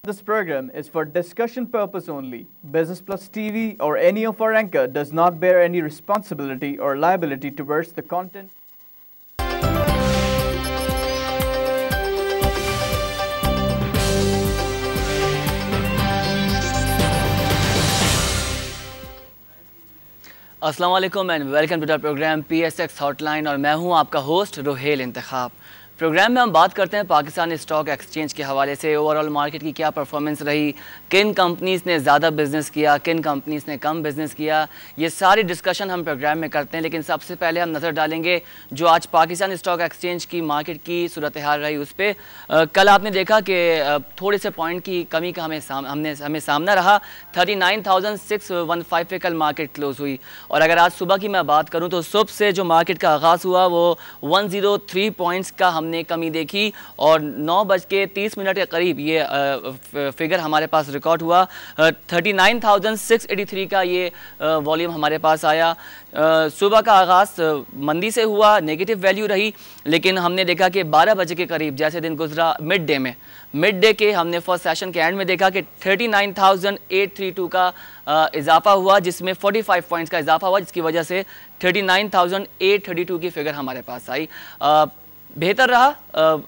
This program is for discussion purpose only. Business Plus TV or any of our anchor does not bear any responsibility or liability towards the content. अस्सलाम वालेकुम and welcome to the program PSX hotline और मैं हूं आपका host Rohel इंतखाब। Programme में हम बात करते हैं पाकिस्तान स्टॉक एक्सचेंज के हवाले से ओवरऑल मार्केट की क्या परफॉर्मेंस रही, किन कंपनीज़ ने ज़्यादा बिज़नेस किया, किन कंपनीज़ ने कम बिज़नेस किया, ये सारी डिस्कशन हम प्रोग्राम में करते हैं। लेकिन सबसे पहले हम नज़र डालेंगे जो आज पाकिस्तान स्टॉक एक्सचेंज की मार्केट की सूरत हाल रही उस पर। कल आपने देखा कि थोड़े से पॉइंट की कमी का हमें सामना रहा। 39,615 पे कल मार्केट क्लोज हुई और अगर आज सुबह की मैं बात करूँ तो सुबह से जो मार्केट का आगाज़ हुआ वो 103 पॉइंट्स का हमने कमी देखी और 9:30 के करीब ये फिगर हमारे पास रिकॉर्ड हुआ। 39,683 का ये वॉल्यूम हमारे पास आया। सुबह का आगाज़ मंदी से हुआ, नेगेटिव वैल्यू रही, लेकिन हमने देखा कि 12 बजे के करीब जैसे दिन गुजरा मिड डे के हमने फर्स्ट सेशन के एंड में देखा कि 39,832 का इजाफा हुआ, जिसमें 45 पॉइंट्स का इजाफा हुआ, जिसकी वजह से 39,832 की फिगर हमारे पास आई। बेहतर रहा,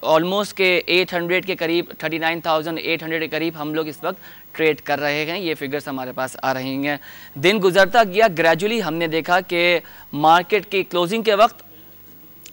ऑलमोस्ट के 800 के करीब, 39,800 के करीब हम लोग इस वक्त ट्रेड कर रहे हैं। ये फिगर्स हमारे पास आ रही हैं। दिन गुजरता गया, ग्रेजुअली हमने देखा कि मार्केट की क्लोजिंग के वक्त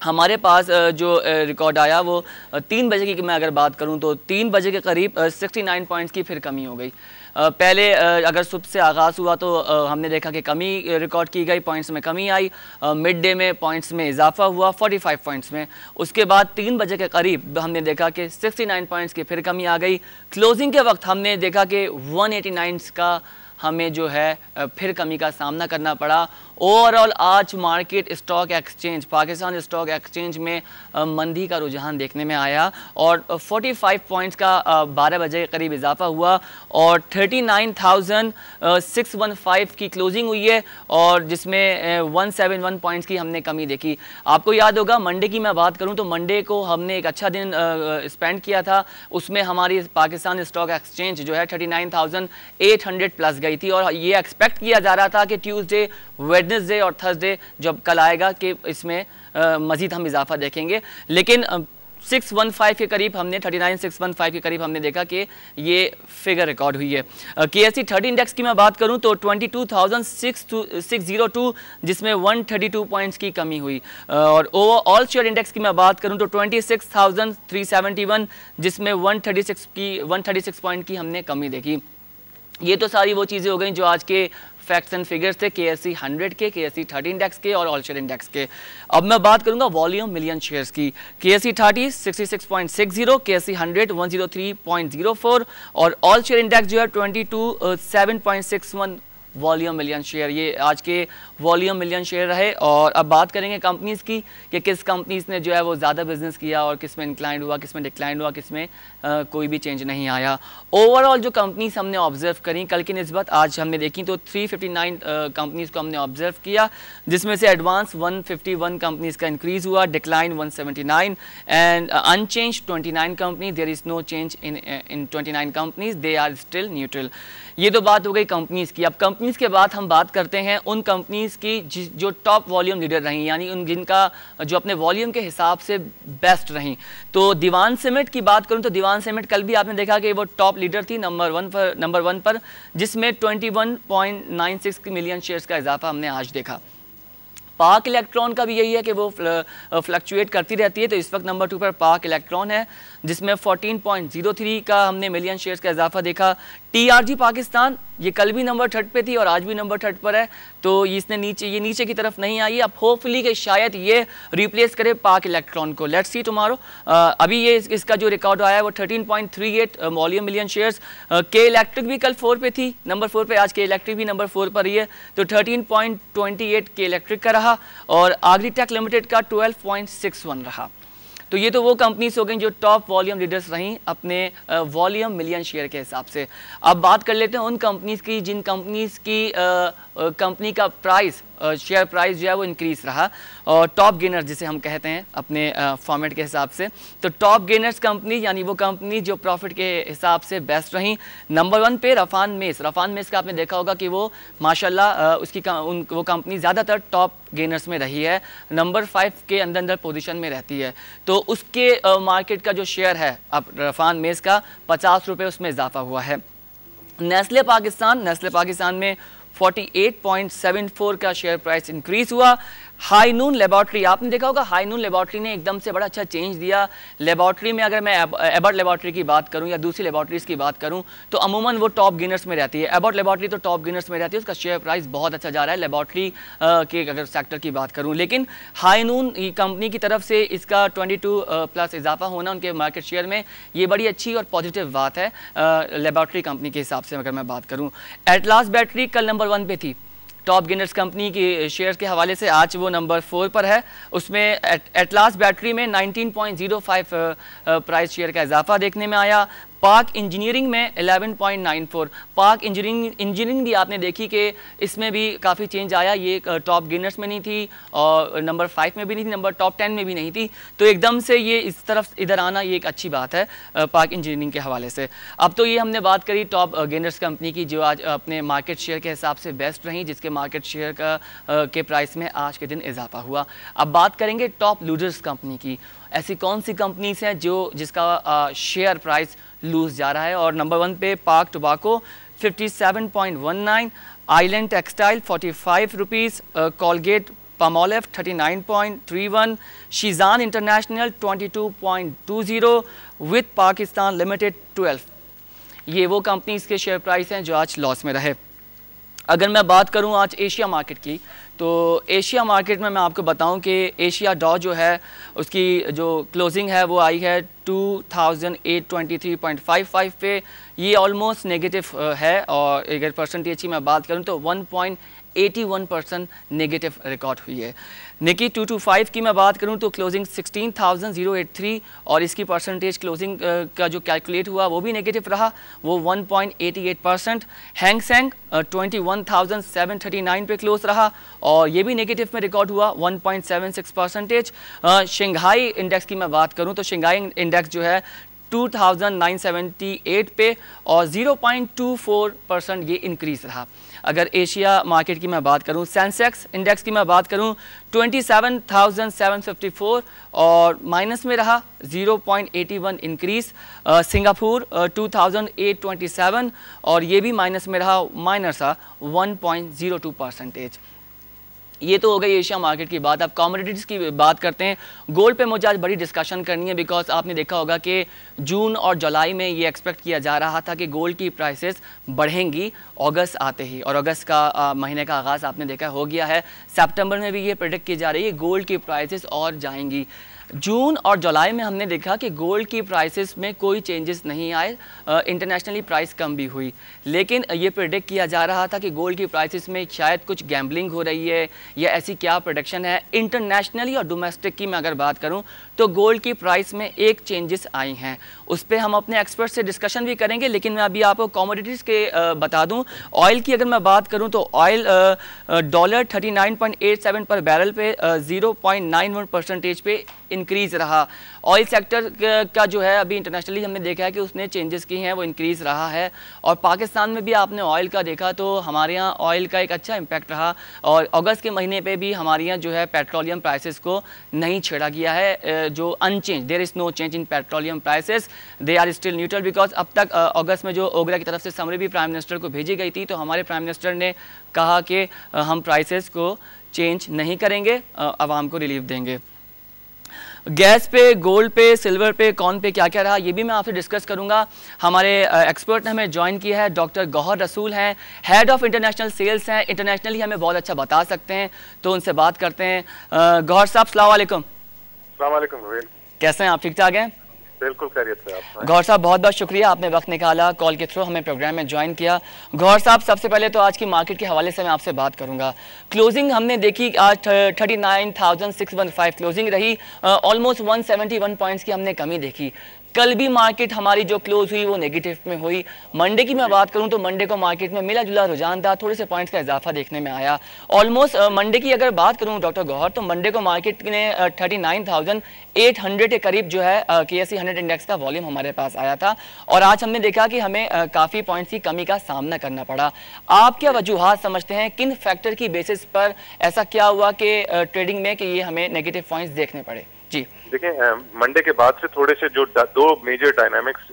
हमारे पास जो रिकॉर्ड आया वो 3 बजे की मैं अगर बात करूं तो 3 बजे के करीब 69 पॉइंट्स की फिर कमी हो गई। पहले अगर सुबह से आगाज़ हुआ तो हमने देखा कि कमी रिकॉर्ड की गई, पॉइंट्स में कमी आई, मिड डे में पॉइंट्स में इजाफा हुआ 45 पॉइंट्स में। उसके बाद 3 बजे के करीब हमने देखा कि 69 पॉइंट्स की फिर कमी आ गई। क्लोजिंग के वक्त हमने देखा कि 189 का हमें जो है फिर कमी का सामना करना पड़ा। ओवरऑल आज market stock exchange, Pakistan stock exchange में मंदी का रुझान देखने में आया और 45 पॉइंट्स का 12 बजे के करीब इजाफा हुआ और 39,615 की क्लोजिंग हुई है और जिसमें 171 पॉइंट्स की हमने कमी देखी। आपको याद होगा मंडे की मैं बात करूं तो मंडे को हमने एक अच्छा दिन स्पेंड किया था, उसमें हमारी पाकिस्तान स्टॉक एक्सचेंज जो है 39,800 प्लस गई थी और ये एक्सपेक्ट किया जा रहा था कि ट्यूसडे, वेडनेसडे और थर्सडे जब कल आएगा कि इसमें मज़ीद हम इजाफा देखेंगे। लेकिन 615 के करीब हमने 39,615 के करीब हमने देखा कि ये फिगर रिकॉर्ड हुई है। KSE 30 इंडेक्स की मैं बात करूं तो 22,602 जिसमें 132 पॉइंट्स की कमी हुई और ओवरऑल शेयर इंडेक्स की मैं बात करूं तो 26,371 जिसमें 136 पॉइंट की हमने कमी देखी। ये तो सारी वो चीज़ें हो गई जो आज के फैक्ट्स एंड फिगर्स थे KSE 100 के, KSE 30 इंडेक्स के और ऑल शेयर इंडेक्स के। अब मैं बात करूंगा वॉल्यूम मिलियन शेयर्स की। KSE 30 66.60, KSE 100 103.04 और ऑल शेयर इंडेक्स जो है 22,761 वॉल्यूम मिलियन शेयर। ये आज के वॉल्यूम मिलियन शेयर रहे। और अब बात करेंगे कंपनीज़ की कि किस कंपनीज़ ने जो है वो ज़्यादा बिजनेस किया और किस में इंक्लाइंड हुआ, किस में डिक्लाइंड हुआ, किस में कोई भी चेंज नहीं आया। ओवरऑल जो कंपनीज़ हमने ऑब्जर्व करी कल की निस्बत आज हमने देखी तो 359 कंपनीज़ को हमने ऑब्जर्व किया, जिसमें से एडवांस 151 कंपनीज़ का इंक्रीज़ हुआ, decline 179 and unchanged 29 company. There is no change in 29 companies, they are still neutral. ये तो बात हो गई कंपनीज़ की। अब कंपनीज़ के बाद हम बात करते हैं उन कंपनीज़ की जो टॉप वॉल्यूम लीडर रहीं, यानी उन जिनका जो अपने वॉल्यूम के हिसाब से बेस्ट रहीं। तो दीवान सीमेंट की बात करूं तो दीवान सीमेंट कल भी आपने देखा कि वो टॉप लीडर थी नंबर वन पर जिसमें 21.96 मिलियन शेयर्स का इजाफा हमने आज देखा। पाक इलेक्ट्रॉन का भी यही है कि वो फ्लक्चुएट करती रहती है, तो इस वक्त नंबर 2 पर पाक इलेक्ट्रॉन है जिसमें 14.03 का हमने मिलियन शेयर्स का इजाफा देखा। TRG पाकिस्तान ये कल भी नंबर 3 पे थी और आज भी नंबर 3 पर है, तो इसने नीचे की तरफ नहीं आई। अब होपफुली कि शायद ये रिप्लेस करे पाक इलेक्ट्रॉन को। Let's see tomorrow. अभी ये इसका जो रिकॉर्ड आया है वो 13.38 वॉल्यूम मिलियन शेयर्स। के इलेक्ट्रिक भी कल 4 पे थी, नंबर 4 पे, आज के इलेक्ट्रिक भी नंबर 4 पर ही है, तो 13.28 के इलेक्ट्रिक का रहा और एग्रीटेक लिमिटेड का 12.61 रहा। तो ये तो वो कंपनीज हो गई जो टॉप वॉल्यूम लीडर्स रहीं अपने वॉल्यूम मिलियन शेयर के हिसाब से। अब बात कर लेते हैं उन कंपनीज की जिन कंपनीज की कंपनी का प्राइस शेयर प्राइस जो है वो इंक्रीज रहा और टॉप गेनर जिसे हम कहते हैं अपने फॉर्मेट के हिसाब से, तो टॉप गेनर्स कंपनी यानी वो कंपनी जो प्रॉफिट के हिसाब से बेस्ट रही। नंबर 1 पे रफान मेस का आपने देखा होगा कि वो माशाल्लाह वो कंपनी ज़्यादातर टॉप गेनर्स में रही है, नंबर 5 के अंदर पोजीशन में रहती है। तो उसके मार्केट का जो शेयर है अब रफान मेस का 50 रुपये उसमें इजाफा हुआ है। नेस्ले पाकिस्तान में 48.74 का शेयर प्राइस इंक्रीज हुआ। हाई नून लेबॉर्ट्री, आपने देखा होगा हाई नून लेबॉर्ट्री ने एकदम से बड़ा अच्छा चेंज दिया। लेबॉर्ट्री में अगर मैं एबॉट लेबॉर्ट्री की बात करूं या दूसरी लेबॉर्ट्रीज की बात करूं तो अमूमन वो टॉप गेनर्स में रहती है। एबॉट लेबॉर्ट्री तो टॉप गेनर्स में रहती है, उसका शेयर प्राइस बहुत अच्छा जा रहा है लेबॉर्ट्री के अगर सेक्टर की बात करूं। लेकिन हाई नून कंपनी की तरफ से इसका 22+ इजाफा होना उनके मार्केट शेयर में, ये बड़ी अच्छी और पॉजिटिव बात है लेबॉर्ट्री कंपनी के हिसाब से अगर मैं बात करूँ। एटलास बैटरी कल नंबर 1 पे थी टॉप गेनर्स कंपनी के शेयर्स के हवाले से, आज वो नंबर 4 पर है। उसमें एटलास बैटरी में 19.05 प्राइस शेयर का इजाफा देखने में आया। पार्क इंजीनियरिंग में 11.94। पार्क इंजीनियरिंग भी आपने देखी कि इसमें भी काफ़ी चेंज आया, ये टॉप गेनर्स में नहीं थी और नंबर 5 में भी नहीं थी, नंबर टॉप 10 में भी नहीं थी, तो एकदम से ये इस तरफ इधर आना ये एक अच्छी बात है पार्क इंजीनियरिंग के हवाले से। अब तो ये हमने बात करी टॉप गेनर्स कंपनी की जो आज अपने मार्केट शेयर के हिसाब से बेस्ट रही, जिसके मार्केट शेयर के प्राइस में आज के दिन इजाफा हुआ। अब बात करेंगे टॉप लूजर्स कंपनी की, ऐसी कौन सी कंपनीज हैं जिसका शेयर प्राइस लूज जा रहा है। और नंबर 1 पे park tobacco 57.19, island textile 45 rupees, Colgate Palmolive 39.31, Sheezan international 22.20, with Pakistan limited 12। ये वो कंपनीज के शेयर प्राइस हैं जो आज लॉस में रहे। अगर मैं बात करूं आज एशिया मार्केट की, तो एशिया मार्केट में मैं आपको बताऊं कि एशिया डॉ जो है उसकी जो क्लोजिंग है वो आई है 2823.55 पे, ये ऑलमोस्ट नेगेटिव है। और अगर परसेंटेज की मैं बात करूं तो 1.81% नेगेटिव रिकॉर्ड हुई है। निकी 225 की मैं बात करूं तो क्लोजिंग 16,083 और इसकी परसेंटेज क्लोजिंग का जो कैलकुलेट हुआ वो भी नेगेटिव रहा, वो 1.88%। हैंग सेंग 21,739 पे क्लोज रहा और ये भी नेगेटिव में रिकॉर्ड हुआ 1.76%। शंघाई इंडेक्स की मैं बात करूं तो शंघाई इंडेक्स जो है 2,978 पे और 0.24% ये इंक्रीज रहा। अगर एशिया मार्केट की मैं बात करूं, सेंसेक्स इंडेक्स की मैं बात करूं 27,754 और माइनस में रहा 0.81 इंक्रीज। सिंगापुर 2,827 और ये भी माइनस में रहा, माइनर सा 1.02%। ये तो हो गई एशिया मार्केट की बात। अब कमोडिटीज़ की बात करते हैं। गोल्ड पे मुझे आज बड़ी डिस्कशन करनी है, बिकॉज आपने देखा होगा कि जून और जुलाई में ये एक्सपेक्ट किया जा रहा था कि गोल्ड की प्राइसेस बढ़ेंगी अगस्त आते ही, और अगस्त का महीने का आगाज़ आपने देखा हो गया है। सितंबर में भी ये प्रेडिक्ट की जा रही है गोल्ड की प्राइसेस और जाएंगी। जून और जुलाई में हमने देखा कि गोल्ड की प्राइसेस में कोई चेंजेस नहीं आए, इंटरनेशनली प्राइस कम भी हुई, लेकिन ये प्रेडिक्ट किया जा रहा था कि गोल्ड की प्राइसेस में शायद कुछ गैम्बलिंग हो रही है या ऐसी क्या प्रोडक्शन है। इंटरनेशनली और डोमेस्टिक की मैं अगर बात करूं तो गोल्ड की प्राइस में एक चेंजेस आई हैं, उस पर हम अपने एक्सपर्ट से डिस्कशन भी करेंगे, लेकिन मैं अभी आपको कमोडिटीज़ के बता दूं। ऑयल की अगर मैं बात करूं तो ऑयल डॉलर 39.87 पर बैरल पे 0.91% पे इंक्रीज़ रहा। ऑयल सेक्टर का जो है अभी इंटरनेशनली हमने देखा है कि उसने चेंजेस की हैं, वो इंक्रीज़ रहा है। और पाकिस्तान में भी आपने ऑयल का देखा तो हमारे यहाँ ऑयल का एक अच्छा इम्पैक्ट रहा, और अगस्त के महीने पे भी हमारे यहाँ जो है पेट्रोलियम प्राइसेस को नहीं छेड़ा गया है, जो unchanged, there is no change in petroleum prices, they are still neutral. Because अब तक अगस्त में जो ओगरा की तरफ से समरी भी प्राइम मिनिस्टर को भेजी गई थी, तो हमारे प्राइम मिनिस्टर ने कहा कि हम प्राइसेस को चेंज नहीं करेंगे, आवाम को रिलीफ देंगे। गैस पे, गोल्ड पे, सिल्वर पे, कॉर्न पे क्या क्या रहा, ये भी मैं आपसे डिस्कस करूंगा। हमारे एक्सपर्ट ने हमें ज्वाइन किया है, डॉक्टर गौहर रसूल हैं, हेड ऑफ इंटरनेशनल सेल्स हैं, इंटरनेशनली हमें बहुत अच्छा बता सकते हैं, तो उनसे बात करते हैं। गौहर साहब अस्सलाम वालेकुम। अस्सलाम वालेकुम। कैसे हैं आप, ठीक ठाक हैं? बिल्कुल खैरियत से आप। गौहर साहब बहुत बहुत शुक्रिया, आपने वक्त निकाला, कॉल के थ्रू हमें प्रोग्राम में ज्वाइन किया। गौहर साहब सबसे पहले तो आज की मार्केट के हवाले से मैं आपसे बात करूंगा। क्लोजिंग हमने देखी आज 39,615 क्लोजिंग रही, ऑलमोस्ट 171 पॉइंट्स की हमने कमी देखी। कल भी मार्केट हमारी जो क्लोज हुई वो नेगेटिव में हुई। मंडे की मैं बात करूं तो मंडे को मार्केट में मिला जुला रुझान था, थोड़े से पॉइंट्स का इजाफा देखने में आया। ऑलमोस्ट मंडे की अगर बात करूं डॉक्टर गौहर, तो मंडे को मार्केट ने 39,800 के करीब जो है KSE 100 इंडेक्स का वॉल्यूम हमारे पास आया था, और आज हमने देखा कि हमें काफ़ी पॉइंट्स की कमी का सामना करना पड़ा। आप क्या वजूहात समझते हैं, किन फैक्टर की बेसिस पर ऐसा क्या हुआ कि ट्रेडिंग में कि ये हमें नेगेटिव पॉइंट्स देखने पड़े? जी देखिए, मंडे के बाद से थोड़े से जो दो मेजर डायनामिक्स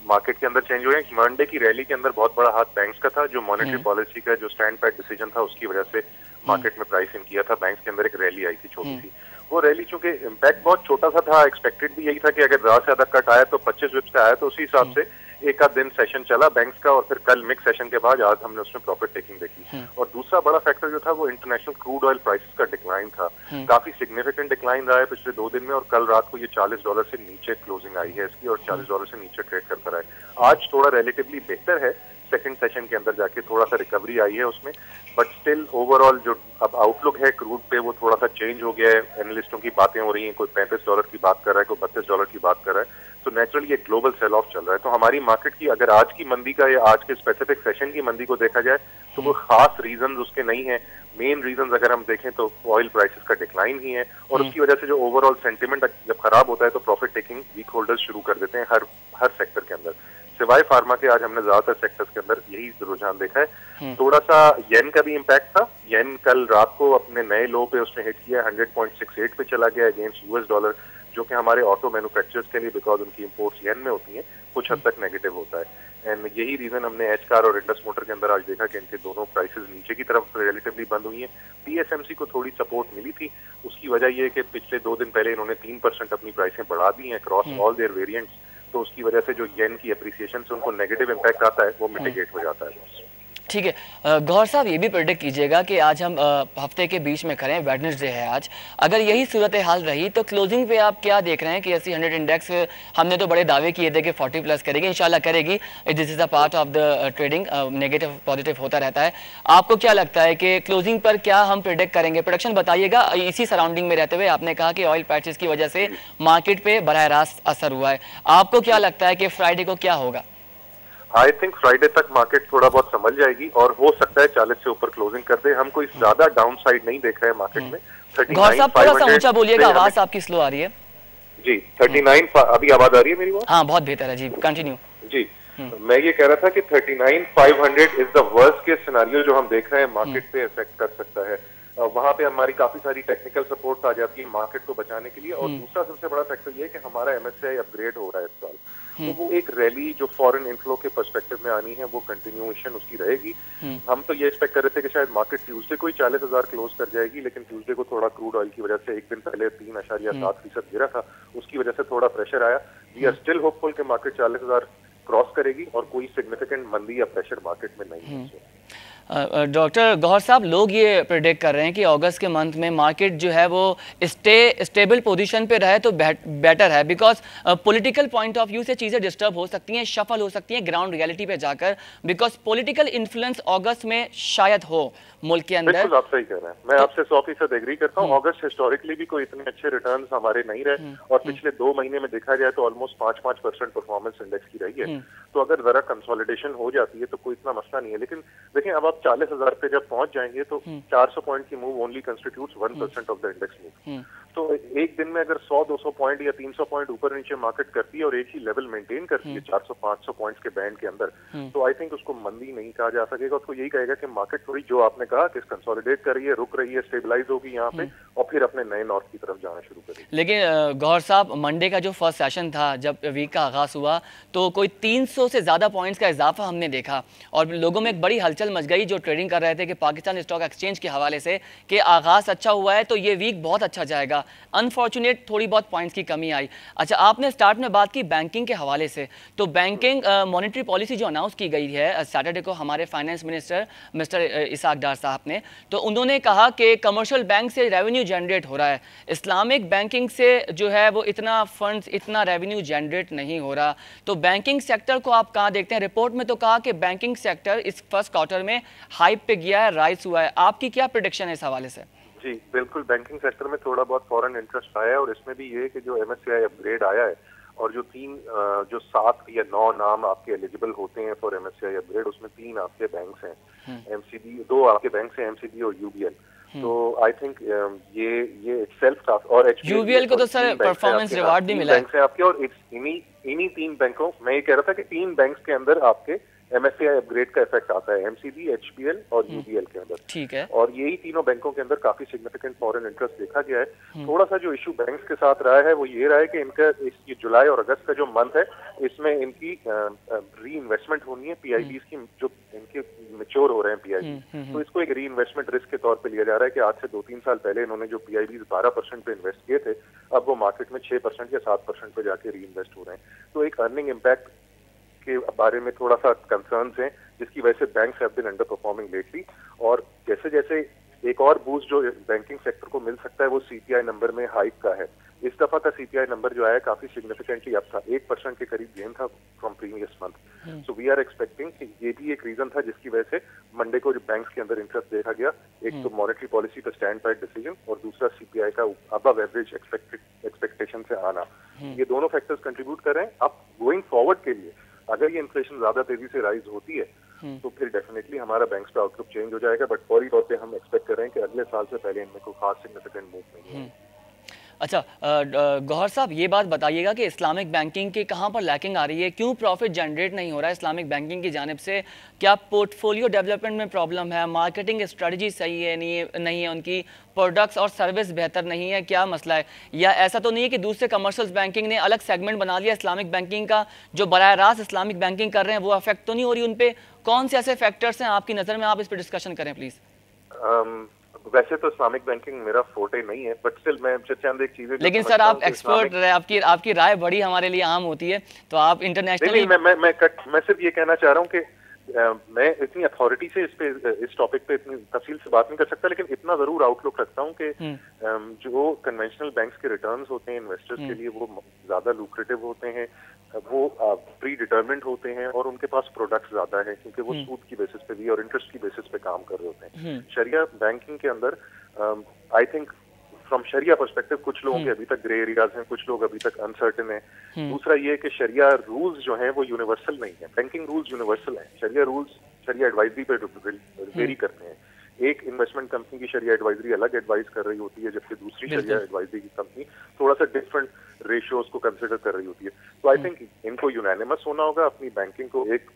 मार्केट के अंदर चेंज हुए हैं। मंडे की रैली के अंदर बहुत बड़ा हाथ बैंक्स का था, जो मॉनेटरी पॉलिसी का जो स्टैंड पैड डिसीजन था उसकी वजह से मार्केट में प्राइस इन किया था। बैंक्स के अंदर एक रैली आई थी छोटी सी, वो रैली चूंकि इम्पैक्ट बहुत छोटा सा था, एक्सपेक्टेड भी यही था कि अगर ज्यादा से ज्यादा कट आया तो 25 विप्स का आया, तो उसी हिसाब से एक आध दिन सेशन चला बैंक्स का, और फिर कल मिक्स सेशन के बाद आज हमने उसमें प्रॉफिट टेकिंग देखी। और दूसरा बड़ा फैक्टर जो था वो इंटरनेशनल क्रूड ऑयल प्राइसेस का डिक्लाइन था। काफी सिग्निफिकेंट डिक्लाइन रहा है पिछले 2 दिन में, और कल रात को ये $40 से नीचे क्लोजिंग आई है इसकी, और $40 से नीचे ट्रेड करता रहा है। आज थोड़ा रिलेटिवली बेहतर है, सेकंड सेशन के अंदर जाके थोड़ा सा रिकवरी आई है उसमें, बट स्टिल ओवरऑल जो अब आउटलुक है क्रूड पे वो थोड़ा सा चेंज हो गया है। एनालिस्टों की बातें हो रही हैं, कोई $35 की बात कर रहा है, कोई $32 की बात कर रहा है, तो नेचुरली एक ग्लोबल सेल ऑफ चल रहा है। तो हमारी मार्केट की अगर आज की मंदी का या आज के स्पेसिफिक सेशन की मंदी को देखा जाए तो वो खास रीजन उसके नहीं है। मेन रीजन अगर हम देखें तो ऑयल प्राइसेस का डिक्लाइन ही है, और उसकी वजह से जो ओवरऑल सेंटिमेंट जब खराब होता है तो प्रॉफिट टेकिंग वीक होल्डर्स शुरू कर देते हैं हर सेक्टर के अंदर। सिवाय फार्मा के आज हमने ज्यादातर सेक्टर्स के अंदर यही रुझान देखा है। थोड़ा सा येन का भी इम्पैक्ट था। येन कल रात को अपने नए लो पे उसने हिट किया, 100.68 पे चला गया अगेंस्ट US$, जो कि हमारे ऑटो मैन्युफैक्चरर्स के लिए, बिकॉज उनकी इंपोर्ट्स येन में होती हैं, कुछ हद तक नेगेटिव होता है। एंड यही रीजन हमने एच कार और इंडस मोटर के अंदर आज देखा कि इनके दोनों प्राइसेस नीचे की तरफ रिलेटिवली बंद हुई हैं। TSMC को थोड़ी सपोर्ट मिली थी, उसकी वजह यह है कि पिछले 2 दिन पहले इन्होंने 3% अपनी प्राइसें बढ़ा दी हैं अक्रॉस ऑल देयर वेरिएंट्स, तो उसकी वजह से जो येन की एप्रिसिएशन से उनको नेगेटिव इम्पैक्ट आता है वो मिटिगेट हो जाता है। ठीक है गौहर साहब, ये भी प्रेडिक्ट कीजिएगा कि आज हम हफ्ते के बीच में करें, वेडनेसडे है आज, अगर यही सूरत हाल रही तो क्लोजिंग पे आप क्या देख रहे हैं कि KSE 100 इंडेक्स, हमने तो बड़े दावे किए थे कि 40+ करेगी, इंशाल्लाह करेगी, this is a part of the trading, negative positive होता रहता है। आपको क्या लगता है कि क्लोजिंग पर क्या हम प्रेडिक्ट करेंगे? प्रोडक्शन बताइएगा। इसी सराउंडिंग में रहते हुए आपने कहा कि ऑयल प्राइसेस की वजह से मार्केट पे बराह रास्त असर हुआ है, आपको क्या लगता है कि फ्राइडे को क्या होगा? आई थिंक फ्राइडे तक मार्केट थोड़ा बहुत समझ जाएगी, और हो सकता है 40 से ऊपर क्लोजिंग कर दे। हम कोई ज्यादा डाउन साइड नहीं देख रहे हैं मार्केट में। गौहर साहब थोड़ा सा ऊंचा बोलिएगा, आवाज आपकी स्लो आ रही है। जी 39, अभी आवाज आ रही है मेरी? हाँ बहुत बेहतर है जी, कंटिन्यू। जी मैं ये कह रहा था कि 39,500 is the worst case scenario जो हम देख रहे हैं मार्केट पे इफेक्ट कर सकता है। वहां पे हमारी काफी सारी टेक्निकल सपोर्ट आ जाती है मार्केट को बचाने के लिए। और दूसरा सबसे बड़ा फैक्टर ये है कि हमारा MSCI अपग्रेड हो रहा है इस साल, तो वो एक रैली जो फॉरेन इनफ्लो के पर्सपेक्टिव में आनी है वो कंटिन्यूएशन उसकी रहेगी। हम तो ये एक्सपेक्ट कर रहे थे कि शायद मार्केट ट्यूसडे को ही 40,000 क्लोज कर जाएगी, लेकिन ट्यूसडे को थोड़ा क्रूड ऑयल की वजह से एक दिन पहले 3.7% गिरा था, उसकी वजह से थोड़ा प्रेशर आया। वी आर स्टिल होपफुल कि मार्केट 40,000 क्रॉस करेगी और कोई सिग्निफिकेंट मंदी या प्रेशर मार्केट में नहीं है। डॉक्टर गौहर साहब, लोग ये प्रेडिक्ट कर रहे हैं कि अगस्त के मंथ में मार्केट जो है वो स्टेबल पोजीशन पे रहे तो बेटर है, because political point of view से चीज़ें डिस्टर्ब हो सकती हैं, शफल हो सकती हैं ग्राउंड रियलिटी पे जाकर, बिकॉज पॉलिटिकल इन्फ्लुएंस अगस्त में शायद हो मुल्क के अंदर। बिल्कुल आप सही कह रहे हैं, मैं आपसे 100% एग्री करता हूँ। अगस्त हिस्टोरिकली भी कोई इतने अच्छे रिटर्न्स हमारे नहीं रहे, और पिछले 2 महीने में देखा जाए तो ऑलमोस्ट 5% परफॉर्मेंस इंडेक्स की रही है। तो अगर जरा कंसोलिडेशन हो जाती है तो कोई इतना मसला नहीं है। लेकिन देखिए, अब आप 40,000 पे जब पहुंच जाएंगे तो 400 पॉइंट की move only constitutes 1% of the index move. तो एक दिन में अगर 100-200 पॉइंट या 300 पॉइंट ऊपर नीचे मार्केट करती है और एक ही लेवल मेंटेन करती है 400-500 पॉइंट्स के बैंड के अंदर, तो आई थिंक उसको मंदी नहीं कहा जा सकेगा। उसको यही कहेगा कि मार्केट थोड़ी, जो आपने कहा कि कंसोलिडेट कर रही है, रुक रही है, स्टेबलाइज होगी यहाँ पे, और फिर अपने नए नॉर्थ की तरफ जाना शुरू करेगी। लेकिन गौहर साहब, मंडे का जो फर्स्ट सेशन था, जब वीक का आगाज हुआ तो कोई 300 से ज्यादा पॉइंट्स का इजाफा हमने देखा, और लोगों में एक बड़ी हलचल मच गई जो ट्रेडिंग कर रहे थे कि पाकिस्तान स्टॉक एक्सचेंज के हवाले से कि आगाज अच्छा हुआ है तो ये वीक बहुत अच्छा जाएगा। अनफॉर्चुनेट थोड़ी बहुत पॉइंट्स की कमी आई। अच्छा, आपने स्टार्ट में बात की बैंकिंग के हवाले से, तो बैंकिंग मॉनेटरी पॉलिसी जो अनाउंस की गई है सैटरडे को हमारे फाइनेंस मिनिस्टर मिस्टर इसाक डार साहब ने, तो उन्होंने कहा कि कमर्शियल बैंक से रेवेन्यू जनरेट हो रहा है, इस्लामिक बैंकिंग से जो है वो इतना फंड्स, इतना रेवेन्यू जनरेट नहीं हो रहा। तो बैंकिंग सेक्टर को आप कहाँ देखते हैं? रिपोर्ट में तो कहा कि बैंकिंग सेक्टर इस फर्स्ट क्वार्टर में हाइप पे गया है, राइज हुआ है, आपकी क्या प्रेडिक्शन है इस हवाले से? जी बिल्कुल, बैंकिंग सेक्टर में थोड़ा बहुत फॉरेन इंटरेस्ट आया है, और इसमें भी ये कि जो MSCI अपग्रेड आया है और जो 7 या 9 नाम आपके एलिजिबल होते हैं फॉर MSCI अपग्रेड, उसमें 3 आपके बैंक्स हैं, MCB, 2 आपके बैंक्स हैं, MCB और UBL। तो आई थिंक ये इटसेल्फ और UBL को तो सर परफॉर्मेंस रिवार्ड भी मिला है। बैंक है आपके, और इन्हीं 3 बैंकों, मैं ये कह रहा था कि 3 बैंक्स के अंदर आपके MSCI अपग्रेड का इफेक्ट आता है, MCB, HBL और UBL के अंदर। ठीक है। और यही तीनों बैंकों के अंदर काफी सिग्निफिकेंट फॉरेन इंटरेस्ट देखा गया है। थोड़ा सा जो इशू बैंक्स के साथ रहा है वो ये रहा है कि इनका ये जुलाई और अगस्त का जो मंथ है, इसमें इनकी री इन्वेस्टमेंट होनी है PIBs की, जो इनके मेच्योर हो रहे हैं PIBs, तो इसको एक री इन्वेस्टमेंट रिस्क के तौर पर लिया जा रहा है कि आज से 2-3 साल पहले इन्होंने जो PIBs 12% पे इन्वेस्ट किए थे, अब वो मार्केट में 6% या 7% पे जाके री इन्वेस्ट हो रहे हैं। तो एक अर्निंग इम्पैक्ट के बारे में थोड़ा सा कंसर्न्स हैं, जिसकी वजह से banks have been under performing lately. और जैसे जैसे एक और बूस्ट जो बैंकिंग सेक्टर को मिल सकता है वो CPI नंबर में हाइक का है। इस दफा का CPI नंबर जो आया काफी सिग्निफिकेंटली अप था, 1% के करीब गेन था from previous month. So we are expecting कि ये भी एक रीजन था जिसकी वजह से मंडे को जो बैंक्स के अंदर इंटरेस्ट देखा गया, एक तो मॉनेटरी पॉलिसी का स्टैंड बाय डिसीजन और दूसरा CPI का अबव एवरेज एक्सपेक्टेशन से आना, ये दोनों फैक्टर्स कंट्रीब्यूट कर रहे हैं। अब गोइंग फॉरवर्ड के लिए अगर ये इन्फ्लेशन ज्यादा तेजी से राइज होती है तो फिर डेफिनेटली हमारा बैंक्स का आउटलुक चेंज हो जाएगा, बट फौरी तौर पे हम एक्सपेक्ट कर रहे हैं कि अगले साल से पहले इनमें कोई खास सिग्निफिकेंट मूव नहीं है। अच्छा, गौहर साहब ये बात बताइएगा कि इस्लामिक बैंकिंग के कहाँ पर लैकिंग आ रही है, क्यों प्रॉफिट जनरेट नहीं हो रहा है इस्लामिक बैंकिंग की जानिब से? क्या पोर्टफोलियो डेवलपमेंट में प्रॉब्लम है, मार्केटिंग स्ट्रेटजी सही है नहीं है उनकी, प्रोडक्ट्स और सर्विस बेहतर नहीं है, क्या मसला है? या ऐसा तो नहीं है कि दूसरे कमर्शियल बैंकिंग ने अलग सेगमेंट बना लिया इस्लामिक बैंकिंग का, जो बराह रास्त इस्लामिक बैंकिंग कर रहे हैं वो अफेक्ट तो नहीं हो रही उन पे? कौन से ऐसे फैक्टर्स हैं आपकी नज़र में, आप इस पर डिस्कशन करें प्लीज़। वैसे तो इस्लामिक बैंकिंग मेरा फोटे नहीं है, बट स्टिल मैं चंद एक चीजें, लेकिन सर आप एक्सपर्ट रहे, आपकी राय बड़ी हमारे लिए आम होती है, तो आप इंटरनेशनली। मैं सिर्फ ये कहना चाह रहा हूँ कि मैं इतनी अथॉरिटी से इस टॉपिक पे इतनी तफसील से बात नहीं कर सकता, लेकिन इतना जरूर आउटलुक रखता हूँ कि जो कन्वेंशनल बैंक्स के रिटर्न्स होते हैं इन्वेस्टर्स के लिए वो ज्यादा लुक्रेटिव होते हैं, वो प्री डिटर्मिन्ड होते हैं और उनके पास प्रोडक्ट्स ज्यादा है क्योंकि वो सूद की बेसिस पे भी और इंटरेस्ट की बेसिस पे काम कर रहे होते हैं। शरिया बैंकिंग के अंदर आई थिंक फ्रॉम शरिया पर्सपेक्टिव कुछ लोगों के अभी तक ग्रे एरियाज हैं, कुछ लोग अभी तक अनसर्टेन हैं। दूसरा ये कि शरिया रूल्स जो हैं वो यूनिवर्सल नहीं है, बैंकिंग रूल्स यूनिवर्सल हैं, शरिया रूल्स शरिया एडवाइजरी पे वेरी करते हैं। एक इन्वेस्टमेंट कंपनी की शरिया एडवाइजरी अलग एडवाइज कर रही होती है, जबकि दूसरी शरिया एडवाइजरी की कंपनी थोड़ा सा डिफरेंट रेशियोज को कंसिडर कर रही होती है। तो आई थिंक इनको यूनानिमस होना होगा, अपनी बैंकिंग को एक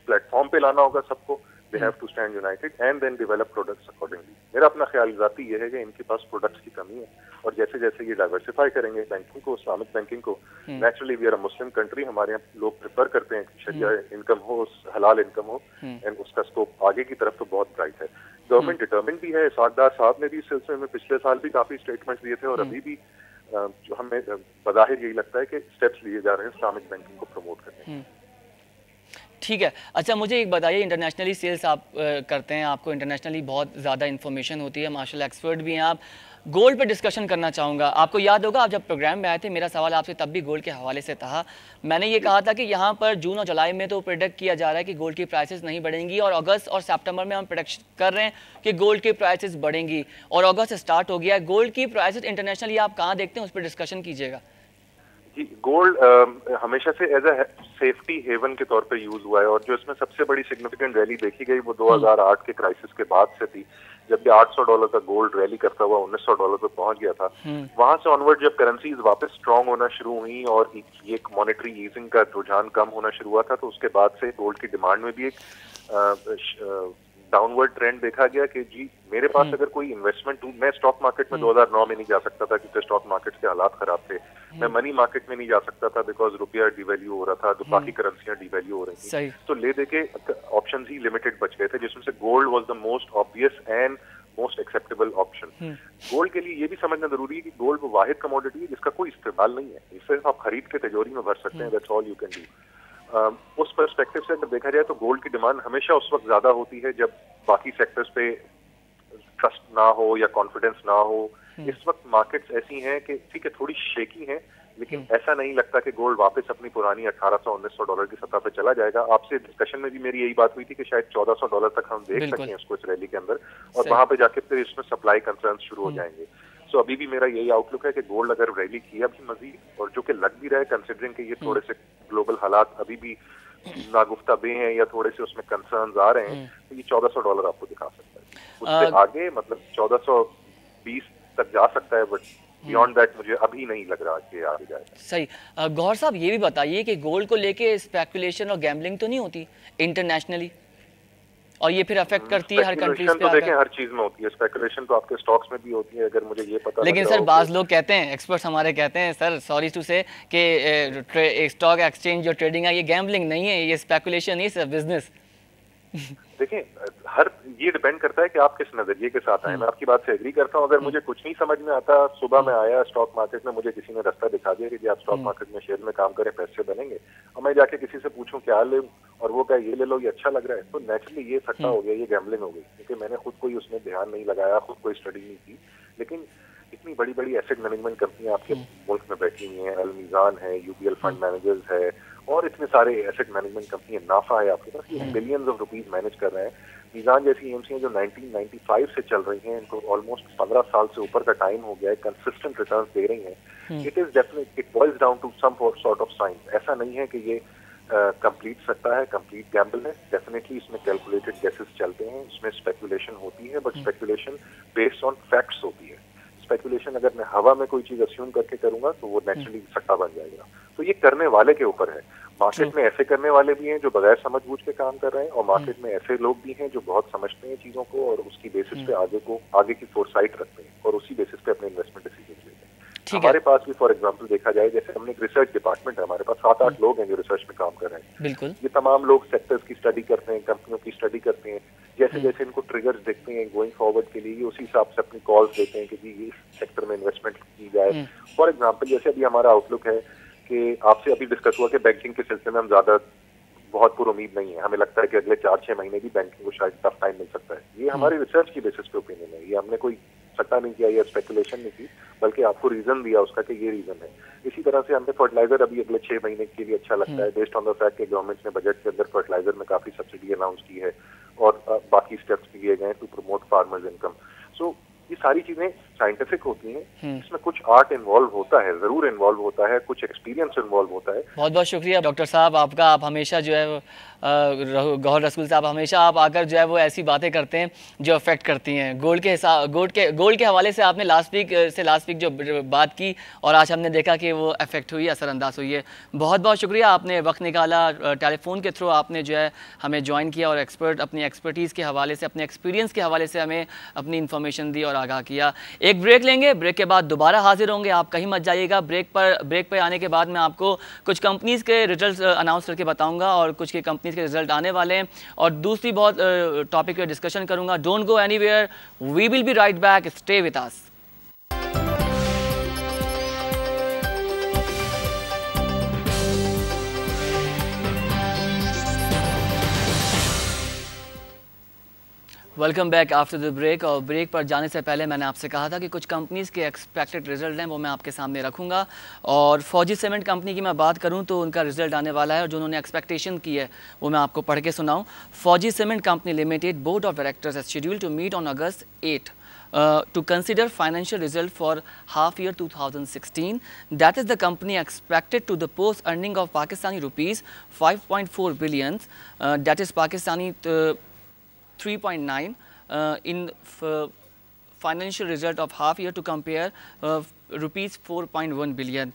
प्लेटफॉर्म पे लाना होगा सबको। They have to stand united and then develop products accordingly. मेरा अपना ख्याल जाती ये है कि इनके पास प्रोडक्ट्स की कमी है और जैसे जैसे ये डाइवर्सिफाई करेंगे बैंकिंग को, इस्लामिक बैंकिंग को, naturally we are a Muslim country, हमारे यहाँ लोग प्रेफर करते हैं कि शरिया इनकम हो, हलाल इनकम हो, एंड उसका स्कोप आगे की तरफ तो बहुत ब्राइट है। गवर्नमेंट डिटर्मिन्ड भी है, सागदार साहब ने भी इस सिलसिले में पिछले साल भी काफी स्टेटमेंट्स दिए थे और अभी भी जो हमें बज़ाहिर यही लगता है कि स्टेप्स लिए जा रहे हैं इस्लामिक बैंकिंग को प्रमोट करने। ठीक है। अच्छा मुझे एक बताइए, इंटरनेशनली सेल्स आप करते हैं, आपको इंटरनेशनली बहुत ज़्यादा इन्फॉर्मेशन होती है, माशाल्लाह एक्सपर्ट भी हैं आप। गोल्ड पे डिस्कशन करना चाहूँगा। आपको याद होगा आप जब प्रोग्राम में आए थे, मेरा सवाल आपसे तब भी गोल्ड के हवाले से था। मैंने ये कहा था कि यहाँ पर जून और जुलाई में तो प्रेडिक्ट किया जा रहा है कि गोल्ड की प्राइसेस नहीं बढ़ेंगी और अगस्त और सितंबर में हम प्रेडिक्ट कर रहे हैं कि गोल्ड की प्राइसेस बढ़ेंगी और अगस्त स्टार्ट हो गया है। गोल्ड की प्राइसेस इंटरनेशनली आप कहाँ देखते हैं, उस पर डिस्कशन कीजिएगा। जी, गोल्ड हमेशा से एज अ सेफ्टी हेवन के तौर पे यूज हुआ है और जो इसमें सबसे बड़ी सिग्निफिकेंट रैली देखी गई वो 2008 के क्राइसिस के बाद से थी, जब भी $800 का गोल्ड रैली करता हुआ $1900 पे पहुंच गया था। वहां से ऑनवर्ड जब करेंसीज वापस स्ट्रांग होना शुरू हुई और एक मॉनेटरी ईजिंग का रुझान कम होना शुरू हुआ था, तो उसके बाद से गोल्ड की डिमांड में भी एक डाउनवर्ड ट्रेंड देखा गया कि जी मेरे पास अगर कोई इन्वेस्टमेंट, मैं स्टॉक मार्केट में 2009 में नहीं जा सकता था क्योंकि स्टॉक मार्केट के हालात खराब थे, मैं मनी मार्केट में नहीं जा सकता था बिकॉज रुपया डिवैल्यू हो रहा था, तो बाकी करेंसियां डिवैल्यू हो रही थी, तो ले दे के ऑप्शन ही लिमिटेड बच गए थे, जिसमें से gold was the most obvious and most acceptable option. Gold के लिए ये भी समझना जरूरी है कि गोल्ड वो वाहिद कमोडिटी है जिसका कोई इस्तेमाल नहीं है, इसे आप खरीद के तिजोरी में भर सकते हैं, that's all you can do. उस पर्सपेक्टिव से अगर देखा जाए तो गोल्ड की डिमांड हमेशा उस वक्त ज्यादा होती है जब बाकी सेक्टर्स पे ट्रस्ट ना हो या कॉन्फिडेंस ना हो। इस वक्त मार्केट्स ऐसी हैं कि ठीक है थोड़ी शेकी हैं, लेकिन ऐसा नहीं लगता कि गोल्ड वापस अपनी पुरानी $1800-1900 की सतह पे चला जाएगा। आपसे डिस्कशन में भी मेरी यही बात हुई थी कि शायद $1400 तक हम देख सकते हैं इसको इस रैली के अंदर और वहां पे जाके फिर इसमें सप्लाई कंसर्न शुरू हो जाएंगे। सो अभी भी मेरा यही आउटलुक है कि गोल्ड अगर रैली किया भी मजीद, और जो कि लग भी रहा है कंसिडरिंग कि ये थोड़े से ग्लोबल हालात अभी भी नागुफ्ता बे हैं या थोड़े से उसमें कंसर्न्स आ रहे हैं, तो ये $1400 आपको दिखा सकता है। उससे आगे मतलब 1420 तक जा सकता है, बट बियॉन्ड दैट मुझे अभी नहीं लग रहा कि आगे जाएगा। सही। गौहर साहब ये भी बताइए कि गोल्ड को लेके स्पेकुलेशन और गैम्बलिंग तो नहीं होती इंटरनेशनली, और ये फिर अफेक्ट करती है हर कंट्रीज पे? तो देखें हर चीज में होती है स्पेकुलेशन, तो आपके स्टॉक्स में भी होती है, अगर मुझे ये पता लेकिन सर बाज लोग कहते हैं, एक्सपर्ट्स हमारे कहते हैं सर, सॉरी टू से, कि स्टॉक एक्सचेंज जो ट्रेडिंग है ये गैम्बलिंग नहीं है, ये स्पेकुलेशन है, बिजनेस। देखें ये डिपेंड करता है कि आप किस नजरिए के साथ आए। मैं आपकी बात से एग्री करता हूँ। अगर मुझे कुछ नहीं समझ में आता, सुबह में आया स्टॉक मार्केट में, मुझे किसी ने रास्ता दिखा दिया कि जी आप स्टॉक मार्केट में शेयर में काम करें, पैसे बनेंगे, और मैं जाके किसी से पूछूं क्या ले, और वो कहे ये ले लो, ये अच्छा लग रहा है, तो नेचुरली ये सट्टा हो गया, ये गैम्बलिंग हो गई, क्योंकि मैंने खुद कोई उसमें ध्यान नहीं लगाया, खुद कोई स्टडी नहीं की। लेकिन इतनी बड़ी बड़ी एसेट मैनेजमेंट कंपनियां आपके मुल्क में बैठी हुई हैं, अलमीजान है, यूबीएल फंड मैनेजर्स है, और इतने सारे एसेट मैनेजमेंट कंपनी, नाफा है आपके पास, ये बिलियंस ऑफ रुपीज मैनेज कर रहे हैं। मीजान जैसी एएमसी हैं जो 1995 से चल रही हैं, इनको ऑलमोस्ट 15 साल से ऊपर का टाइम हो गया है, कंसिस्टेंट रिटर्न्स दे रही हैं। It is definite, it boils down to some sort of science. ऐसा नहीं है कि ये कंप्लीट सकता है, कंप्लीट गैम्बल है। डेफिनेटली इसमें कैलकुलेटेड गेसेस चलते हैं, इसमें स्पेकुलेशन होती है, but speculation based on facts होती है। स्पेकुलेशन अगर मैं हवा में कोई चीज अस्यूम करके करूंगा तो वो नेचुरली सट्टा बन जाएगा। तो ये करने वाले के ऊपर है। मार्केट में ऐसे करने वाले भी हैं जो बगैर समझ बूझ के काम कर रहे हैं, और मार्केट में ऐसे लोग भी हैं जो बहुत समझते हैं चीजों को और उसकी बेसिस पे आगे की फोरसाइट रखते हैं और उसी बेसिस पे अपने इन्वेस्टमेंट डिसीजन लेते हैं। हमारे पास भी फॉर एग्जांपल देखा जाए, जैसे हमने एक रिसर्च डिपार्टमेंट है, हमारे पास 7-8 लोग हैं जो रिसर्च में काम कर रहे हैं। बिल्कुल। ये तमाम लोग सेक्टर्स की स्टडी करते हैं, कंपनियों की स्टडी करते हैं, जैसे जैसे इनको ट्रिगर्स देखते हैं गोइंग फॉरवर्ड के लिए, उसी हिसाब से अपनी कॉल्स देते हैं कि जी इस सेक्टर में इन्वेस्टमेंट की जाए। फॉर एग्जाम्पल जैसे अभी हमारा आउटलुक है कि आपसे अभी डिस्कस हुआ कि बैंकिंग के सिलसिले में हम ज्यादा बहुत पुर उम्मीद नहीं है, हमें लगता है कि अगले 4-6 महीने भी बैंकिंग को शायद टफ टाइम मिल सकता है। ये हमारी रिसर्च की बेसिस पे ओपिनियन है, ये हमने कोई सट्टा नहीं किया या स्पेकुलेशन नहीं की, बल्कि आपको रीजन दिया उसका कि ये रीजन है। इसी तरह से हमें फर्टिलाइजर अभी अगले 6 महीने के लिए अच्छा लगता है, बेस्ड ऑन द फैक्ट कि गवर्नमेंट ने बजट के अंदर फर्टिलाइजर में काफी सब्सिडी अनाउंस की है और बाकी स्टेप्स लिए गए टू प्रमोट फार्मर्स इनकम। सो ये सारी चीजें साइंटिफिक होती हैं, इसमें कुछ आर्ट इन्वॉल्व होता है, जरूर इन्वॉल्व होता है, कुछ एक्सपीरियंस इन्वॉल्व होता है। बहुत बहुत शुक्रिया डॉक्टर साहब आपका। आप हमेशा जो है गौहर रसूल साहब, हमेशा आप आकर जो है वो ऐसी बातें करते हैं जो अफेक्ट करती हैं गोल्ड के हवाले से। आपने लास्ट वीक जो बात की और आज हमने देखा कि वो अफेक्ट हुई, असरअंदाज हुई है। बहुत बहुत शुक्रिया, आपने वक्त निकाला, टेलीफोन के थ्रू आपने जो है हमें ज्वाइन किया और अपनी एक्सपर्टीज़ के हवाले से, अपने एक्सपीरियंस के हवाले से हमें अपनी इन्फॉर्मेशन दी और आगाह किया। एक ब्रेक लेंगे, ब्रेक के बाद दोबारा हाजिर होंगे, आप कहीं मत जाइएगा। ब्रेक पर आने के बाद मैं आपको कुछ कंपनीज़ के रिजल्ट अनाउंस करके बताऊँगा और कुछ की कंपनीज़ के रिजल्ट आने वाले हैं, और दूसरी बहुत टॉपिक पे डिस्कशन करूँगा। Don't go anywhere, we will be right back, stay with us. Welcome back after the break. और ब्रेक पर जाने से पहले मैंने आपसे कहा था कि कुछ कंपनीज़ के एक्सपेक्टेड रिजल्ट हैं वो मैं आपके सामने रखूंगा, और फौजी सीमेंट कंपनी की मैं बात करूं तो उनका रिजल्ट आने वाला है और जो उन्होंने एक्सपेक्टेशन की है वो मैं आपको पढ़ के सुनाऊं। Fauji cement company limited board of directors has scheduled to meet on August 8 to consider financial result for half year 2016. That is, the company expected to the post earning of Pakistani rupees 5.4 billion, that is Pakistani 3.9 in financial result of half year to compare rupees 4.1 billion.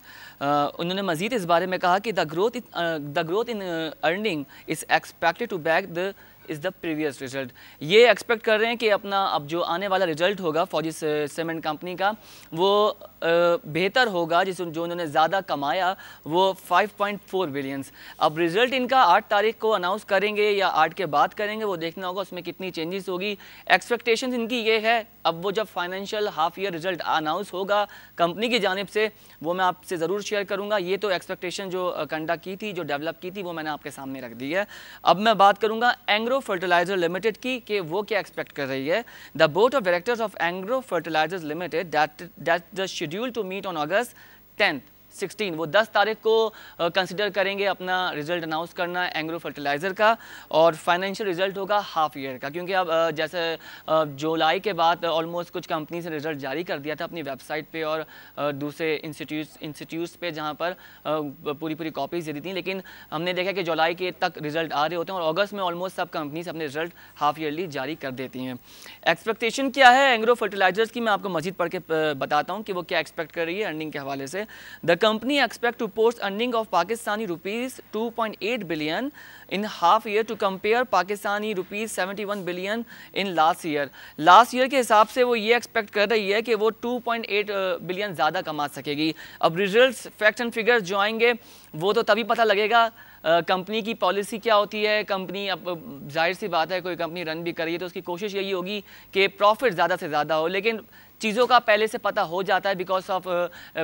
उन्होंने मज़ीद इस बारे में कहा कि the growth in earning is expected to back the is the previous result. ये expect कर रहे हैं कि अपना अब जो आने वाला रिजल्ट होगा फौजी सीमेंट कंपनी का वो बेहतर होगा, जो उन्होंने ज़्यादा कमाया वो 5.4 बिलियंस। अब रिजल्ट इनका 8 तारीख को अनाउंस करेंगे या 8 के बाद करेंगे, वो देखना होगा उसमें कितनी चेंजेस होगी। एक्सपेक्टेशन इनकी ये है, अब वो जब financial half year result announce होगा कंपनी की जानिब से वो मैं आपसे ज़रूर शेयर करूँगा। ये तो एक्सपेक्टेशन जो कंडक्ट की थी, जो डेवलप की थी, वो मैंने आपके सामने रख दी है। अब मैं बात करूँगा एंग्रो फर्टिलाइजर लिमिटेड की कि वो क्या एक्सपेक्ट कर रही है। The board of directors of Engro fertilizers limited that the schedule to meet on August 10th 16 वो 10 तारीख को कंसिडर करेंगे अपना रिजल्ट अनाउंस करना एग्रो फर्टिलाइज़र का, और फाइनेंशियल रिजल्ट होगा हाफ ईयर का, क्योंकि अब जैसे जुलाई के बाद ऑलमोस्ट कुछ कंपनीज ने रिजल्ट जारी कर दिया था अपनी वेबसाइट पे और दूसरे इंस्टीट्यूट्स पे जहाँ पर पूरी कॉपीज दे दी थी, लेकिन हमने देखा कि जुलाई के तक रिजल्ट आ रहे होते हैं और अगस्त में ऑलमोस्ट सब कंपनीज अपने रिजल्ट हाफ ईयरली जारी कर देती हैं। एक्सपेक्टेशन क्या है एग्रो फर्टिलाइजर्स की, मैं आपको मजीद पढ़ के बताता हूँ कि वो क्या एक्सपेक्ट कर रही है अर्निंग के हवाले से। The company expect to post earning of Pakistani rupees 2.8 billion in half year to compare Pakistani rupees 71 billion in last year के हिसाब से वो ये एक्सपेक्ट कर रही है कि वो 2.8 बिलियन ज़्यादा कमा सकेगी। अब रिजल्ट्स फैक्ट एंड फिगर्स जो आएंगे वो तो तभी पता लगेगा कंपनी की पॉलिसी क्या होती है। कंपनी, अब जाहिर सी बात है कोई कंपनी रन भी कर रही है तो उसकी कोशिश यही होगी कि प्रॉफिट ज़्यादा से ज़्यादा हो, लेकिन चीज़ों का पहले से पता हो जाता है बिकॉज ऑफ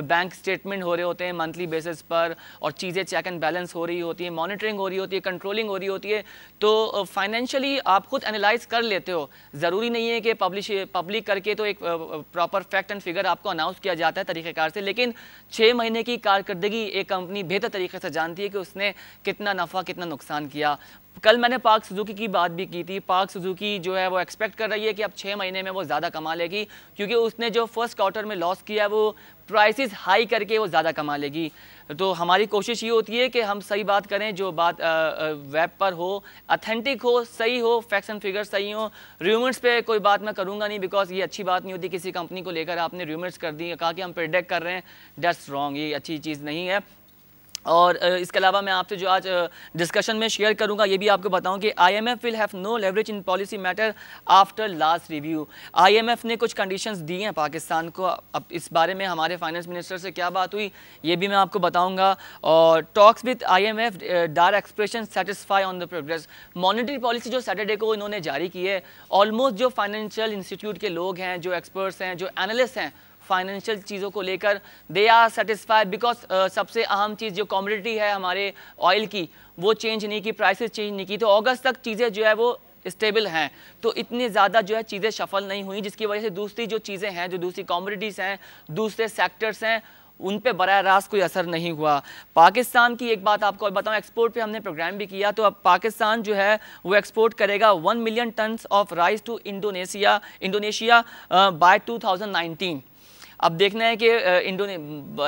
बैंक स्टेटमेंट हो रहे होते हैं मंथली बेसिस पर, और चीज़ें चेक एंड बैलेंस हो रही होती है, मॉनिटरिंग हो रही होती है, कंट्रोलिंग हो रही होती है, तो फाइनेंशियली आप खुद एनालाइज कर लेते हो। ज़रूरी नहीं है कि पब्लिक करके तो एक प्रॉपर फैक्ट एंड फिगर आपको अनाउंस किया जाता है तरीक़ेकार से, लेकिन 6 महीने की कारकर्दगी एक कंपनी बेहतर तरीके से जानती है कि उसने कितना नफ़ा कितना नुकसान किया। कल मैंने पार्क सुजुकी की बात भी की थी। पार्क सुजुकी जो है वो एक्सपेक्ट कर रही है कि अब 6 महीने में वो ज़्यादा कमा लेगी, क्योंकि उसने जो फर्स्ट क्वार्टर में लॉस किया है वो प्राइसेस हाई करके वो ज़्यादा कमा लेगी। तो हमारी कोशिश ये होती है कि हम सही बात करें, जो बात वेब पर हो, ऑथेंटिक हो, सही हो, फैक्ट्स एंड फिगर्स सही हो। र्यूमर्स पे कोई बात मैं करूँगा नहीं, बिकॉज ये अच्छी बात नहीं होती। किसी कंपनी को लेकर आपने र्यूमर्स कर दी, कहा कि हम प्रेडिक्ट कर रहे हैं, दैट्स रॉन्ग, ये अच्छी चीज़ नहीं है। और इसके अलावा मैं आपसे जो आज डिस्कशन में शेयर करूंगा ये भी आपको बताऊं कि IMF will have no leverage in policy matter after last review. IMF ने कुछ कंडीशंस दी हैं पाकिस्तान को। अब इस बारे में हमारे फाइनेंस मिनिस्टर से क्या बात हुई ये भी मैं आपको बताऊंगा। और talks with IMF Dar expression satisfy on the progress. Monetary policy जो सैटरडे को इन्होंने जारी की है, ऑलमोस्ट जो फाइनेंशियल इंस्टीट्यूट के लोग हैं, जो एक्सपर्ट्स हैं, जो एनालिस्ट हैं फाइनेंशियल चीज़ों को लेकर, दे आर सेटिस्फाइड, बिकॉज सबसे अहम चीज़ जो कमोडिटी है हमारे ऑयल की वो चेंज नहीं की, प्राइसेस चेंज नहीं की, तो अगस्त तक चीज़ें जो है वो स्टेबल हैं। तो इतनी ज़्यादा जो है चीज़ें शफल नहीं हुई, जिसकी वजह से दूसरी जो चीज़ें हैं, जो दूसरी कमोडिटीज़ हैं, दूसरे सेक्टर्स हैं, उन पे बराह रास्त कोई असर नहीं हुआ। पाकिस्तान की एक बात आपको बताऊं, एक्सपोर्ट पे हमने प्रोग्राम भी किया, तो अब पाकिस्तान जो है वो एक्सपोर्ट करेगा 1 million tons of rice to Indonesia by 2019। अब देखना है कि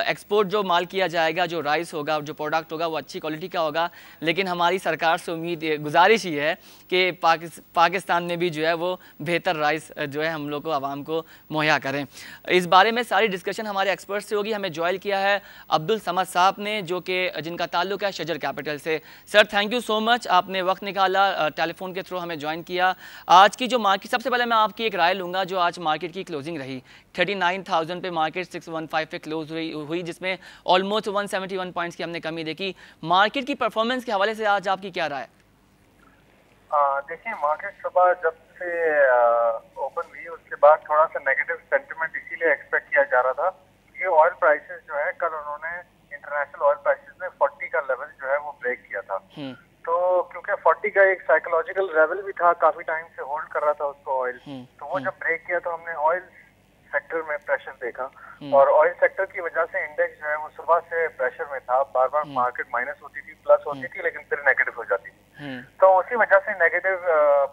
एक्सपोर्ट जो माल किया जाएगा, जो राइस होगा, जो प्रोडक्ट होगा वो अच्छी क्वालिटी का होगा, लेकिन हमारी सरकार से गुजारिश ही है कि पाकिस्तान में भी जो है वो बेहतर राइस जो है हम लोग को, आवाम को मुहैया करें। इस बारे में सारी डिस्कशन हमारे एक्सपर्ट से होगी। हमें ज्वाइन किया है अब्दुल समद साहब ने, जो कि जिनका ताल्लुक है शजर कैपिटल से। Sir thank you so much, आपने वक्त निकाला, टेलीफोन के थ्रू हमें ज्वाइन किया। आज की जो मार्केट, सबसे पहले मैं आपकी एक राय लूँगा, जो आज मार्केट की क्लोजिंग रही 39,000 पे मार्केट 615 पे क्लोज हुई, जिसमें ऑलमोस्ट 171 पॉइंट्स की हमने कमी देखी। मार्केट की परफॉर्मेंस के हवाले से आज आपकी क्या राय? देखिए, मार्केट सुबह जब से ओपन हुई उसके बाद थोड़ा सा नेगेटिव सेंटिमेंट इसीलिए एक्सपेक्ट किया जा रहा था कि ऑयल प्राइसेस जो है, कल उन्होंने इंटरनेशनल ऑयल प्राइसेस में 40 का लेवल जो है वो ब्रेक किया था। तो क्योंकि 40 का एक साइकोलॉजिकल लेवल भी था, काफी टाइम से होल्ड कर रहा था उसको ऑयल, तो वो जब ब्रेक किया तो हमने ऑयल सेक्टर में प्रेशर देखा, और ऑयल सेक्टर की वजह से इंडेक्स जो है वो सुबह से प्रेशर में था। बार बार मार्केट माइनस होती थी, प्लस होती थी, लेकिन फिर नेगेटिव हो जाती थी। तो उसी वजह से नेगेटिव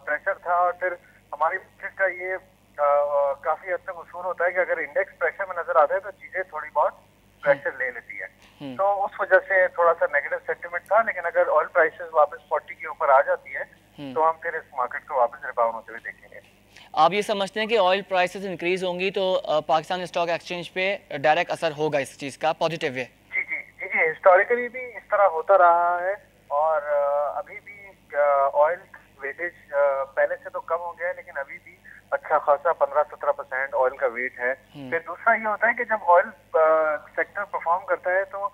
प्रेशर था। और फिर हमारी मार्केट का ये काफी हद तक उसूल होता है कि अगर इंडेक्स प्रेशर में नजर आता है तो चीजें थोड़ी बहुत प्रेशर ले लेती है। तो उस वजह से थोड़ा सा नेगेटिव सेंटिमेंट था, लेकिन अगर ऑयल प्राइसेस वापस 40 के ऊपर आ जाती है तो हम फिर इस मार्केट को वापस रिबाउंड होते हुए देखेंगे। आप ये समझते हैं कि ऑयल प्राइसेस इंक्रीज होंगी तो पाकिस्तान स्टॉक एक्सचेंज पे डायरेक्ट असर होगा इस चीज़ का पॉजिटिव वे? जी जी जी जी, हिस्टोरिकली भी इस तरह होता रहा है, और अभी भी ऑयल वेटेज पहले से तो कम हो गया है, लेकिन अभी भी अच्छा खासा 15-17% ऑयल का वेट है। फिर दूसरा ये होता है कि जब ऑयल सेक्टर परफॉर्म करता है तो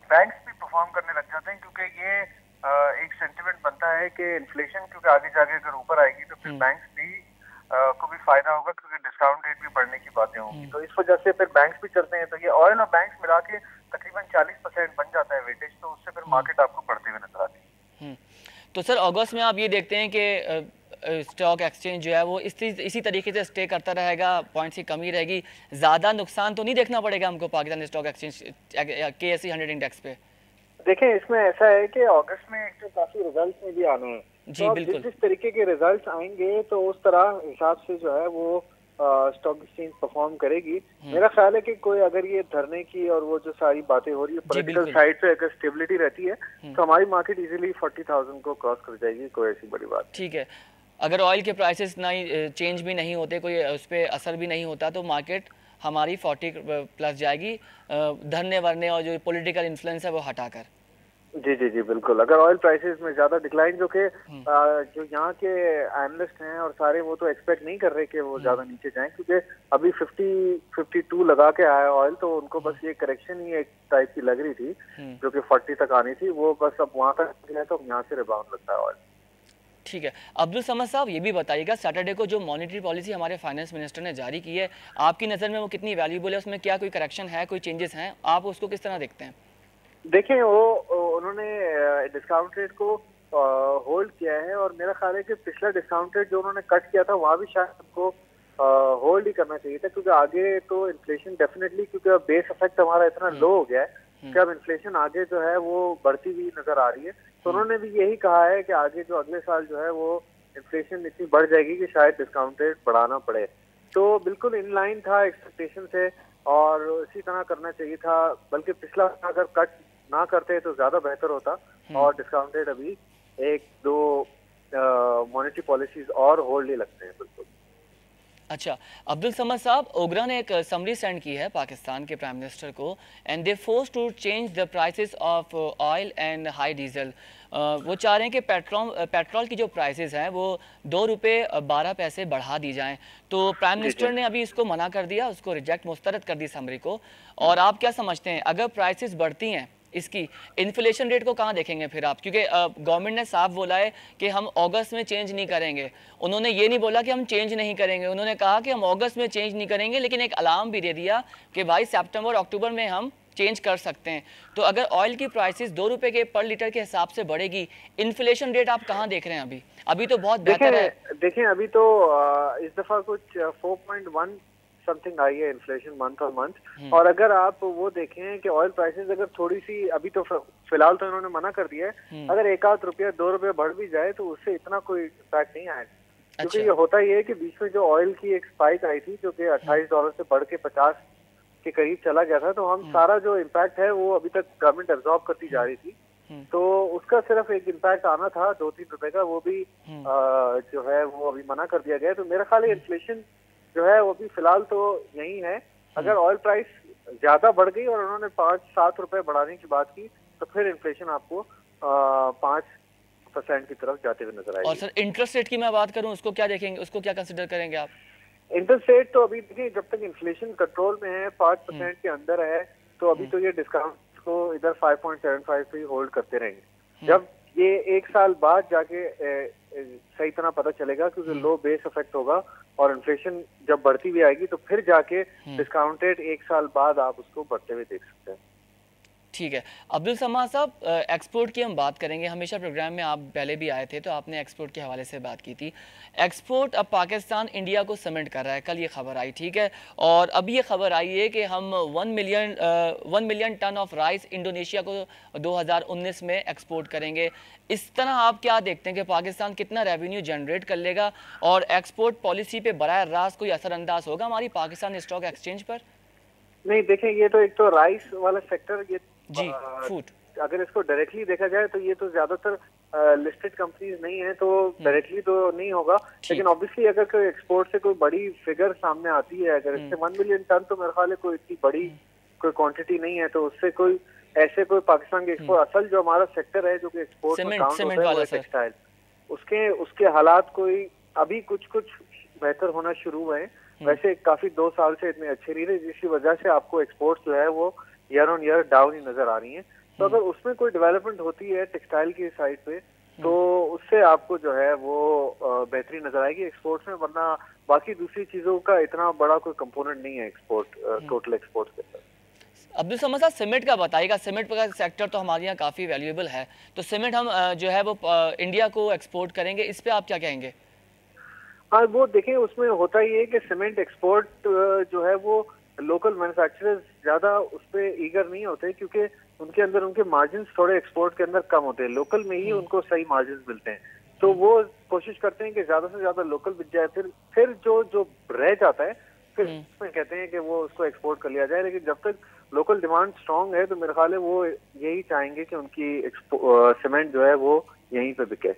बैंक्स भी परफॉर्म करने लग जाते हैं, क्योंकि ये एक सेंटिमेंट बनता है कि इन्फ्लेशन क्योंकि आगे जाके अगर ऊपर आएगी तो फिर बैंक्स भी को भी फायदा होगा, क्योंकि डिस्काउंट रेट भी बढ़ने की बातें होंगी। तो इस वजह से फिर बैंक्स भी चलते हैं। तो ये ऑयल और बैंक्स मिला के तकरीबन 40% बन जाता है वेटेज, तो उससे फिर मार्केट आपको बढ़ते हुए नजर आती है। तो सर अगस्त में आप ये देखते हैं कि स्टॉक एक्सचेंज जो है वो इसी तरीके से स्टे करता रहेगा, पॉइंट्स की कमी रहेगी, ज़्यादा नुकसान तो नहीं देखना पड़ेगा हमको Pakistan stock exchange KSE 100 index पे? देखें, इसमें ऐसा है कि अगस्त में एक तो काफी रिजल्ट्स में भी आने हैं, जी तो बिल्कुल। जिस तरीके के रिजल्ट्स आएंगे तो उस तरह हिसाब से जो है वो स्टॉक एक्सचेंज परफॉर्म करेगी। मेरा ख्याल है कि कोई अगर ये धरने की और वो जो सारी बातें हो रही है पॉलिटिकल साइड पे अगर स्टेबिलिटी रहती है तो हमारी मार्केट इजीली 40,000 को क्रॉस कर जाएगी, कोई ऐसी बड़ी बात। ठीक है, अगर ऑयल के प्राइसेस नहीं चेंज भी नहीं होते, कोई उस पर असर भी नहीं होता, तो मार्केट हमारी 40 प्लस जाएगी, धरने वरने और जो पॉलिटिकल इन्फ्लुएंस है वो हटाकर। जी जी जी बिल्कुल। अगर ऑयल प्राइसेस में ज्यादा डिक्लाइन जो यहाँ के एनालिस्ट हैं और सारे वो तो एक्सपेक्ट नहीं कर रहे कि वो ज्यादा नीचे जाएं, क्योंकि अभी 52 लगा के आया ऑयल, तो उनको बस ये करेक्शन ही एक टाइप की लग रही थी जो कि 40 तक आनी थी, वो बस अब वहां तक गया तो यहाँ से रिबाउंड लगता है ऑयल। ठीक है, अब्दुल समद साहब ये भी बताइएगा, सैटरडे को जो मॉनेटरी पॉलिसी हमारे फाइनेंस मिनिस्टर ने जारी की है, आपकी नज़र में वो कितनी वैल्यूबल है, उसमें क्या कोई करेक्शन है, कोई चेंजेस हैं, आप उसको किस तरह देखते हैं? देखें, वो उन्होंने डिस्काउंट रेट को होल्ड किया है और मेरा ख्याल है कि पिछला डिस्काउंट रेट जो उन्होंने कट किया था वहाँ भी शायद उनको होल्ड ही करना चाहिए था, क्योंकि आगे तो इन्फ्लेशन डेफिनेटली, क्योंकि बेस इफेक्ट हमारा इतना लो हो गया है कि अब इन्फ्लेशन आगे जो है वो बढ़ती हुई नजर आ रही है। तो उन्होंने भी यही कहा है कि आगे जो अगले साल जो है वो इन्फ्लेशन इतनी बढ़ जाएगी कि शायद डिस्काउंट रेट बढ़ाना पड़े। तो बिल्कुल इन लाइन था एक्सपेक्टेशन से और इसी तरह करना चाहिए था, बल्कि पिछला अगर कट ना करते तो ज्यादा बेहतर होता और डिस्काउंट रेट अभी 1-2 मॉनेटरी पॉलिसीज और होल्ड ही लगते हैं। बिल्कुल। अच्छा, अब्दुल समद साहब, ओगरा ने एक समरी सेंड की है पाकिस्तान के प्राइम मिनिस्टर को, and they force to change the prices of oil and high diesel. वो चाह रहे हैं कि पेट्रोल की जो प्राइसेस हैं वो 2 रुपये 12 पैसे बढ़ा दी जाएं। तो प्राइम मिनिस्टर ने अभी इसको मना कर दिया, उसको रिजेक्ट मुस्तरद कर दी समरी को। और आप क्या समझते हैं, अगर प्राइसेस बढ़ती हैं, इसकी इन्फ्लेशन रेट को कहाँ देखेंगे फिर आप? क्योंकि गवर्नमेंट ने साफ बोला है कि हम अगस्त में चेंज नहीं करेंगे। उन्होंने ये नहीं बोला कि हम चेंज नहीं करेंगे, उन्होंने कहा कि हम अगस्त में चेंज नहीं करेंगे, लेकिन एक अलार्म भी दे दिया कि भाई सितंबर अक्टूबर में हम चेंज कर सकते हैं। तो अगर ऑयल की प्राइसेस 2 रुपये के पर लीटर के हिसाब से बढ़ेगी, इन्फ्लेशन रेट आप कहाँ देख रहे हैं? अभी तो बहुत बेहतर है। देखें, अभी तो इस दफा कुछ 4.1 समथिंग आई है इन्फ्लेशन मंथ ऑन मंथ। और अगर आप वो देखें कि ऑयल प्राइसेस अगर थोड़ी सी, अभी तो फिलहाल तो इन्होंने मना कर दिया है, अगर 1-8 रुपया 2 रुपये बढ़ भी जाए तो उससे इतना कोई इम्पैक्ट नहीं आएगा। क्योंकि ये होता ये है कि बीच में जो ऑयल की एक स्पाइक आई थी जो कि $28 से बढ़ के 50 के करीब चला गया था, तो हम सारा जो इम्पैक्ट है वो अभी तक गवर्नमेंट एब्जॉर्ब करती जा रही थी, तो उसका सिर्फ एक इम्पैक्ट आना था 2-3 रुपए का, वो भी जो है वो अभी मना कर दिया गया। तो मेरा ख्याल है इन्फ्लेशन जो है वो भी फिलहाल तो यही है। अगर ऑयल प्राइस ज्यादा बढ़ गई और उन्होंने 5-7 रुपए बढ़ाने की बात की तो फिर इन्फ्लेशन आपको 5% की तरफ जाते हुए नजर आएगी। और सर इंटरेस्ट रेट की मैं बात करूं, उसको क्या देखेंगे, उसको क्या कंसिडर करेंगे आप? इंटरेस्ट रेट तो अभी देखिए, जब तक इन्फ्लेशन कंट्रोल में है, 5% के अंदर है, तो अभी तो ये डिस्काउंट को इधर 5.75 पे होल्ड करते रहेंगे। जब ये 1 साल बाद जाके सही तरह पता चलेगा, क्योंकि लो बेस इफेक्ट होगा और इन्फ्लेशन जब बढ़ती हुई आएगी तो फिर जाके डिस्काउंट रेट 1 साल बाद आप उसको बढ़ते हुए देख सकते हैं। ठीक है, अब्दुल समाद साहब, एक्सपोर्ट की हम बात करेंगे। हमेशा प्रोग्राम में आप पहले भी आए थे तो आपने एक्सपोर्ट के हवाले से बात की थी। एक्सपोर्ट अब पाकिस्तान इंडिया को समेट कर रहा है, कल ये खबर आई, ठीक है, और अभी ये खबर आई है कि हम 1 million ton of rice Indonesia को 2019 में एक्सपोर्ट करेंगे। इस तरह आप क्या देखते हैं कि पाकिस्तान कितना रेवेन्यू जनरेट कर लेगा और एक्सपोर्ट पॉलिसी पे बराह रास्त कोई असरअंदाज होगा हमारी पाकिस्तान स्टॉक एक्सचेंज पर? नहीं, देखें, ये तो एक तो राइस वाला सेक्टर, ये जी फूड, अगर इसको डायरेक्टली देखा जाए तो ये तो ज्यादातर लिस्टेड कंपनीज नहीं है, तो डायरेक्टली तो नहीं होगा, लेकिन ऑब्वियसली अगर कोई एक्सपोर्ट से कोई बड़ी फिगर सामने आती है, अगर इससे 1 मिलियन टन, तो मेरे ख्याल है कोई इतनी बड़ी कोई क्वांटिटी नहीं है, तो उससे कोई ऐसे कोई पाकिस्तान के एक्सपोर्ट, असल जो हमारा सेक्टर है जो कि एक्सपोर्ट में काउंट होता है वो टेक्सटाइल, उसके हालात कोई अभी कुछ बेहतर होना शुरू हुए हैं। वैसे काफी 2 साल से इतने अच्छे नहीं रहे, जिसकी वजह से आपको एक्सपोर्ट जो है वो ईयर ऑन ईयर डाउन ही नजर आ रही है। तो अगर उसमें कोई डेवलपमेंट होती है टेक्सटाइल की साइड पे, तो उससे आपको जो है वो बेहतरी नजर आएगी एक्सपोर्ट्स में, वरना बाकी दूसरी चीजों का इतना बड़ा कोई कंपोनेंट नहीं है एक्सपोर्ट, टोटल एक्सपोर्ट के अंदर। अब्दुल समद साहब, सीमेंट का बताइएगा। सीमेंट का सेक्टर तो हमारे यहाँ काफ़ी वैल्यूएबल है, तो सीमेंट हम जो है वो इंडिया को एक्सपोर्ट करेंगे, इस पर आप क्या कहेंगे? हाँ, वो देखें उसमें होता ही है कि सीमेंट एक्सपोर्ट जो है वो लोकल मैन्युफैक्चरर्स ज्यादा उस पर ईगर नहीं होते, क्योंकि उनके अंदर उनके मार्जिन थोड़े एक्सपोर्ट के अंदर कम होते हैं, लोकल में ही उनको सही मार्जिन मिलते हैं। तो वो कोशिश करते हैं कि ज्यादा से ज्यादा लोकल बिक जाए, फिर जो रह जाता है फिर उसमें कहते हैं कि वो उसको एक्सपोर्ट कर लिया जाए। लेकिन जब तक लोकल डिमांड स्ट्रांग है तो मेरे ख्याल है वो यही चाहेंगे कि उनकी सीमेंट जो है वो यहीं पे बिके।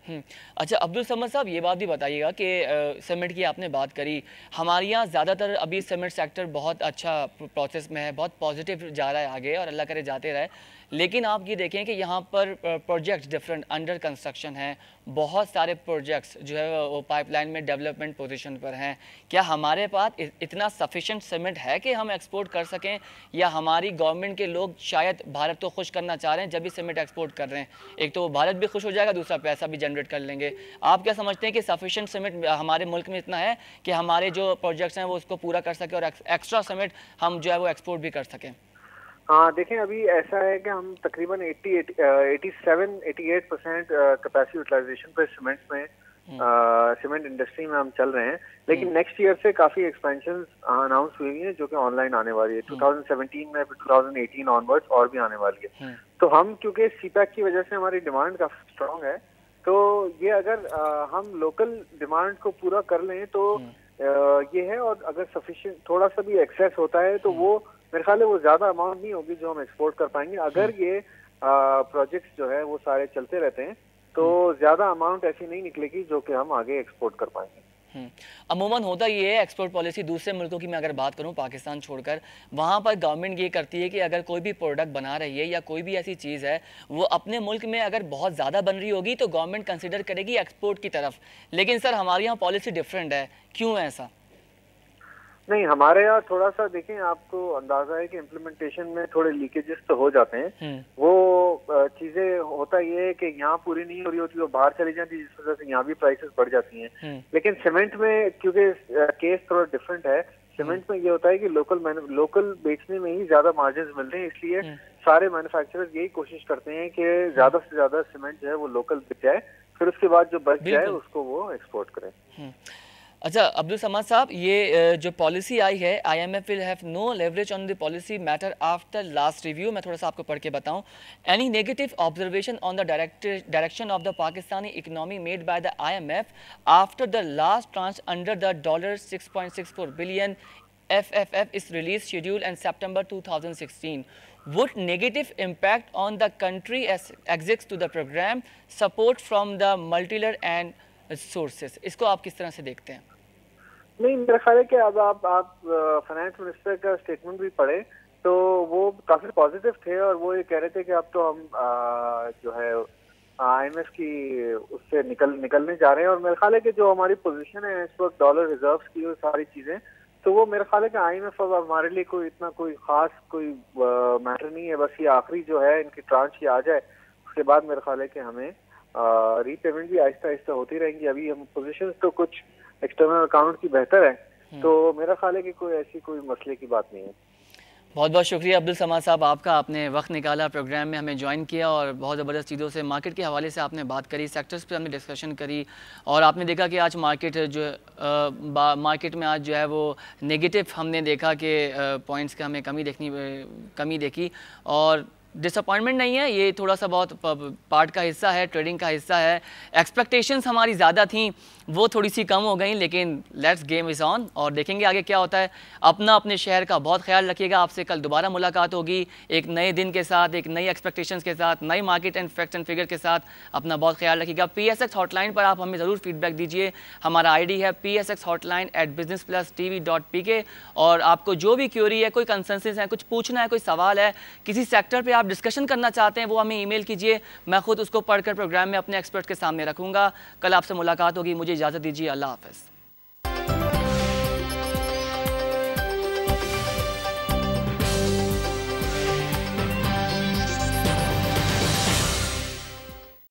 अच्छा अब्दुल समद साहब, ये बात भी बताइएगा कि सीमेंट की आपने बात करी, हमारे यहाँ ज़्यादातर अभी सीमेंट सेक्टर बहुत अच्छा प्रोसेस में है, बहुत पॉजिटिव जा रहा है आगे और अल्लाह करे जाते रहे। लेकिन आप ये देखें कि यहाँ पर प्रोजेक्ट्स डिफरेंट अंडर कंस्ट्रक्शन हैं, बहुत सारे प्रोजेक्ट्स जो है वो पाइपलाइन में डेवलपमेंट पोजीशन पर हैं। क्या हमारे पास इतना सफिशेंट सीमेंट है कि हम एक्सपोर्ट कर सकें, या हमारी गवर्नमेंट के लोग शायद भारत को खुश करना चाह रहे हैं जब भी सीमेंट एक्सपोर्ट कर रहे हैं? एक तो भारत भी खुश हो जाएगा, दूसरा पैसा भी जनरेट कर लेंगे। आप क्या समझते हैं कि सफिशेंट सीमेंट हमारे मुल्क में इतना है कि हमारे जो प्रोजेक्ट्स हैं वो उसको पूरा कर सकें और एक्स्ट्रा सीमेंट हम जो है वो एक्सपोर्ट भी कर सकें? हाँ, देखें अभी ऐसा है कि हम तकरीबन 87-88% कैपेसिटी यूटिलाइजेशन पे सीमेंट में सीमेंट इंडस्ट्री में हम चल रहे हैं। लेकिन नेक्स्ट ईयर से काफी एक्सपेंशन अनाउंस हुई हैं जो कि ऑनलाइन आने वाली है 2017 में, फिर 2018 ऑनवर्ड्स और भी आने वाली है। तो हम क्योंकि सीपैक की वजह से हमारी डिमांड काफी स्ट्रांग है, तो ये अगर हम लोकल डिमांड को पूरा कर लें तो ये है। और अगर सफिशिएंट थोड़ा सा भी एक्सेस होता है तो वो मेरे ख्याल है वो ज्यादा अमाउंट नहीं होगी जो हम एक्सपोर्ट कर पाएंगे। अगर ये प्रोजेक्ट्स जो है वो सारे चलते रहते हैं तो ज्यादा अमाउंट ऐसी नहीं निकलेगी जो कि हम आगे एक्सपोर्ट कर पाएंगे। अमूमन होता ये है, एक्सपोर्ट पॉलिसी दूसरे मुल्कों की मैं अगर बात करूं पाकिस्तान छोड़कर, वहाँ पर गवर्नमेंट ये करती है कि अगर कोई भी प्रोडक्ट बना रही है या कोई भी ऐसी चीज़ है वो अपने मुल्क में अगर बहुत ज़्यादा बन रही होगी तो गवर्नमेंट कंसिडर करेगी एक्सपोर्ट की तरफ। लेकिन सर हमारे यहाँ पॉलिसी डिफरेंट है, क्यों है ऐसा? नहीं, हमारे यहाँ थोड़ा सा देखें, आपको अंदाजा है कि इम्प्लीमेंटेशन में थोड़े लीकेजेस तो हो जाते हैं। वो चीजें होता ये है कि यहाँ पूरी नहीं हो रही होती, वो बाहर चली जाती है, जिस वजह से यहाँ भी प्राइसेस बढ़ जाती हैं। लेकिन सीमेंट में क्योंकि केस थोड़ा डिफरेंट है, सीमेंट में ये होता है कि लोकल बेचने में ही ज्यादा मार्जिन मिलते हैं, इसलिए सारे मैन्युफैक्चरर्स यही कोशिश करते हैं कि ज्यादा से ज्यादा सीमेंट जो है वो लोकल बिक जाए, फिर उसके बाद जो बच जाए उसको वो एक्सपोर्ट करें। अच्छा अब्दुल समद साहब, ये जो पॉलिसी आई है, IMF will have no leverage on the policy matter after last review. मैं थोड़ा सा आपको पढ़ के बताऊं। Any negative observation on the direction of the Pakistani economy made by the IMF after the last tranche under the $6.64 billion FFF is release schedule in September 2016 would negative impact on the country as exits to the program support from the multilateral and sources. इसको आप किस तरह से देखते हैं? नहीं, मेरा ख्याल है कि अब आप फाइनेंस मिनिस्टर का स्टेटमेंट भी पढ़े तो वो काफी पॉजिटिव थे और वो ये कह रहे थे कि अब तो हम जो है IMF की उससे निकलने जा रहे हैं। और मेरा ख्याल है कि जो हमारी पोजीशन है इस वक्त डॉलर रिजर्व्स की और सारी चीजें, तो वो मेरा ख्याल है कि IMF अब हमारे लिए कोई खास मैटर नहीं है। बस ये आखिरी जो है इनकी ट्रांच आ जाए, उसके बाद मेरा ख्याल है कि हमें रीपेमेंट भी आहिस्ता आहिस्ता होती रहेंगी। अभी हम पोजीशंस तो कुछ एक्सटर्नल अकाउंट की बेहतर है, तो मेरा ख्याल है कि कोई मसले की बात नहीं है। बहुत बहुत शुक्रिया अब्दुल समद साहब आपका, आपने वक्त निकाला, प्रोग्राम में हमें ज्वाइन किया और बहुत ज़बरदस्त चीज़ों से मार्केट के हवाले से आपने बात करी, सेक्टर्स पे हमने डिस्कशन करी और आपने देखा कि आज मार्केट में आज जो है वो नेगेटिव हमने देखा कि पॉइंट्स का हमें कमी देखी। और डिसअपॉइंटमेंट नहीं है, ये थोड़ा सा बहुत पार्ट का हिस्सा है, ट्रेडिंग का हिस्सा है। एक्सपेक्टेशंस हमारी ज़्यादा थी, वो थोड़ी सी कम हो गई, लेकिन लेट्स गेम इज़ ऑन और देखेंगे आगे क्या होता है। अपने शहर का बहुत ख्याल रखिएगा। आपसे कल दोबारा मुलाकात होगी एक नए दिन के साथ, एक नई एक्सपेक्टेशंस के साथ, नई market and facts and figure के साथ। अपना बहुत ख्याल रखिएगा। PSX हॉटलाइन पर आप हमें ज़रूर फीडबैक दीजिए। हमारा ID है psxhotline@businessplusTV.pk और आपको जो भी क्यूरी है, कोई कंसेंसस है, कुछ पूछना है, कोई सवाल है, किसी सेक्टर पर आप डिस्कशन करना चाहते हैं, वो हमें ईमेल कीजिए। मैं खुद उसको पढ़कर प्रोग्राम में अपने एक्सपर्ट के सामने रखूँगा। कल आपसे मुलाकात होगी। मुझे इजाज़त दीजिए। अल्लाह हाफ़िज़।